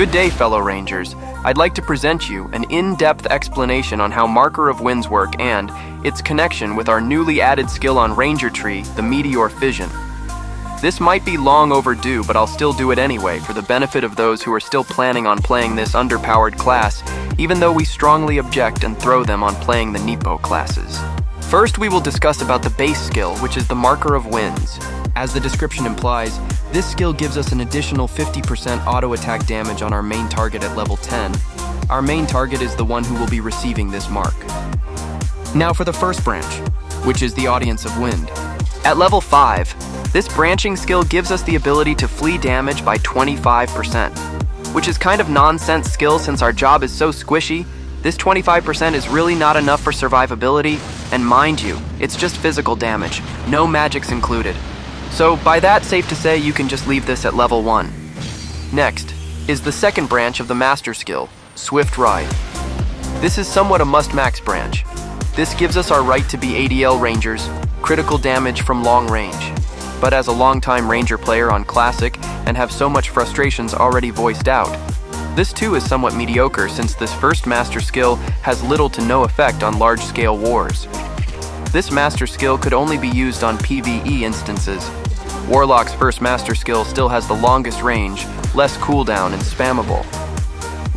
Good day, fellow Rangers. I'd like to present you an in-depth explanation on how Marker of Winds work and its connection with our newly added skill on Ranger Tree, the Meteor Fission. This might be long overdue, but I'll still do it anyway for the benefit of those who are still planning on playing this underpowered class, even though we strongly object and throw them on playing the Nepo classes. First, we will discuss about the base skill, which is the Marker of Winds. As the description implies, this skill gives us an additional 50% auto attack damage on our main target at level 10. Our main target is the one who will be receiving this mark. Now for the first branch, which is the Audience of Wind. At level 5, this branching skill gives us the ability to flee damage by 25%, which is kind of nonsense skill since our job is so squishy. This 25% is really not enough for survivability, and mind you, it's just physical damage, no magics included. So by that, safe to say you can just leave this at level 1. Next is the second branch of the master skill, Swift Ride. This is somewhat a must-max branch. This gives us our right to be ADL Rangers, critical damage from long range. But as a longtime Ranger player on Classic and have so much frustrations already voiced out, this too is somewhat mediocre since this first master skill has little to no effect on large-scale wars. This master skill could only be used on PvE instances. Warlock's first master skill still has the longest range, less cooldown, and spammable.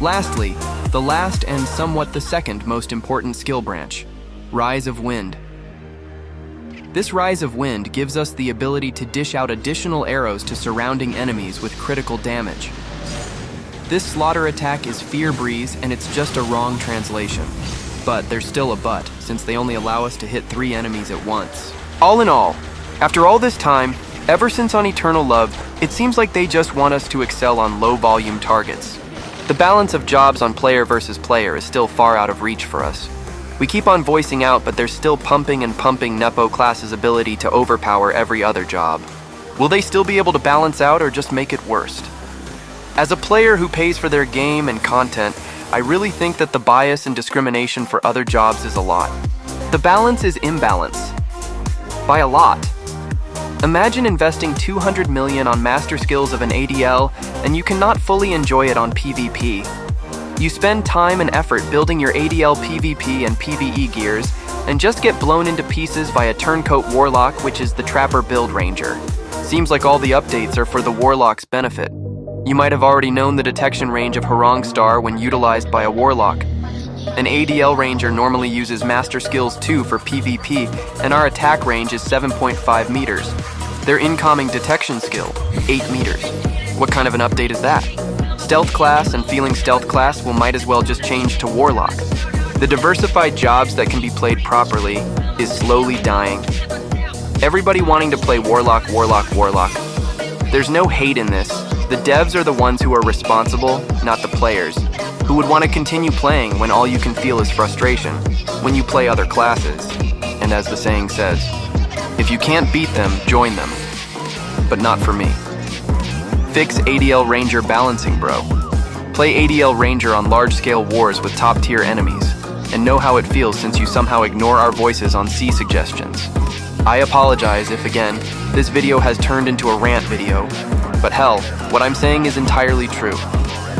Lastly, the last and somewhat the second most important skill branch, Rise of Wind. This Rise of Wind gives us the ability to dish out additional arrows to surrounding enemies with critical damage. This slaughter attack is Fear Breeze, and it's just a wrong translation. But there's still a but, since they only allow us to hit 3 enemies at once. All in all, after all this time, ever since on Eternal Love, it seems like they just want us to excel on low-volume targets. The balance of jobs on player versus player is still far out of reach for us. We keep on voicing out, but they're still pumping Nepo class's ability to overpower every other job. Will they still be able to balance out or just make it worse? As a player who pays for their game and content, I really think that the bias and discrimination for other jobs is a lot. The balance is imbalance. By a lot. Imagine investing 200 million on master skills of an ADL and you cannot fully enjoy it on PvP. You spend time and effort building your ADL PvP and PvE gears and just get blown into pieces by a turncoat Warlock, which is the Trapper build Ranger. Seems like all the updates are for the Warlock's benefit. You might have already known the detection range of Harong Star when utilized by a Warlock. An ADL Ranger normally uses Master Skills 2 for PvP, and our attack range is 7.5 meters. Their incoming detection skill, 8 meters. What kind of an update is that? Stealth class and feeling stealth class will might as well just change to Warlock. The diversified jobs that can be played properly is slowly dying. Everybody wanting to play Warlock. There's no hate in this. The devs are the ones who are responsible, not the players, who would want to continue playing when all you can feel is frustration when you play other classes. And as the saying says, if you can't beat them, join them. But not for me. Fix ADL Ranger balancing, bro. Play ADL Ranger on large-scale wars with top-tier enemies, and know how it feels since you somehow ignore our voices on C suggestions. I apologize if, again, this video has turned into a rant video, but hell, what I'm saying is entirely true.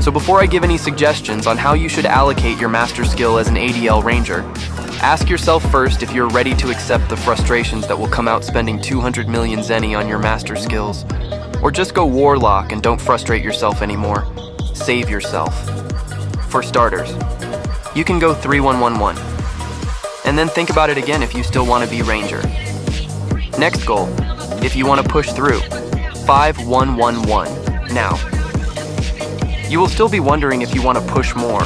So before I give any suggestions on how you should allocate your master skill as an ADL Ranger, ask yourself first if you're ready to accept the frustrations that will come out spending 200 million zenny on your master skills. Or just go Warlock and don't frustrate yourself anymore. Save yourself. For starters, you can go 3-1-1-1. And then think about it again if you still want to be Ranger. Next goal, if you want to push through, 5-1-1-1. Now, you will still be wondering if you want to push more.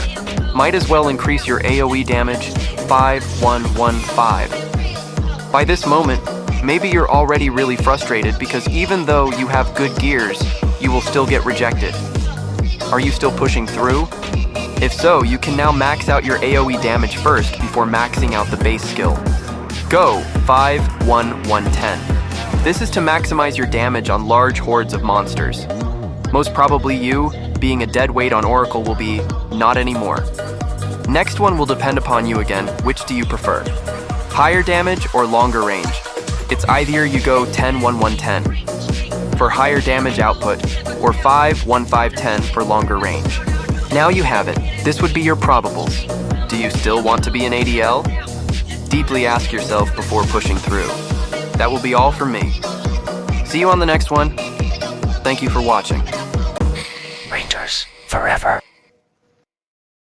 Might as well increase your AoE damage 5-1-1-5. By this moment, maybe you're already really frustrated because even though you have good gears, you will still get rejected. Are you still pushing through? If so, you can now max out your AoE damage first before maxing out the base skill. Go 5-1-1-10. This is to maximize your damage on large hordes of monsters. Most probably you, being a dead weight on Oracle, will be not anymore. Next one will depend upon you again. Which do you prefer? Higher damage or longer range? It's either you go 10-1-1-10 for higher damage output or 5-1-5-10 for longer range. Now you have it. This would be your probables. Do you still want to be an ADL? Deeply ask yourself before pushing through. That will be all from me. See you on the next one. Thank you for watching. Rangers forever.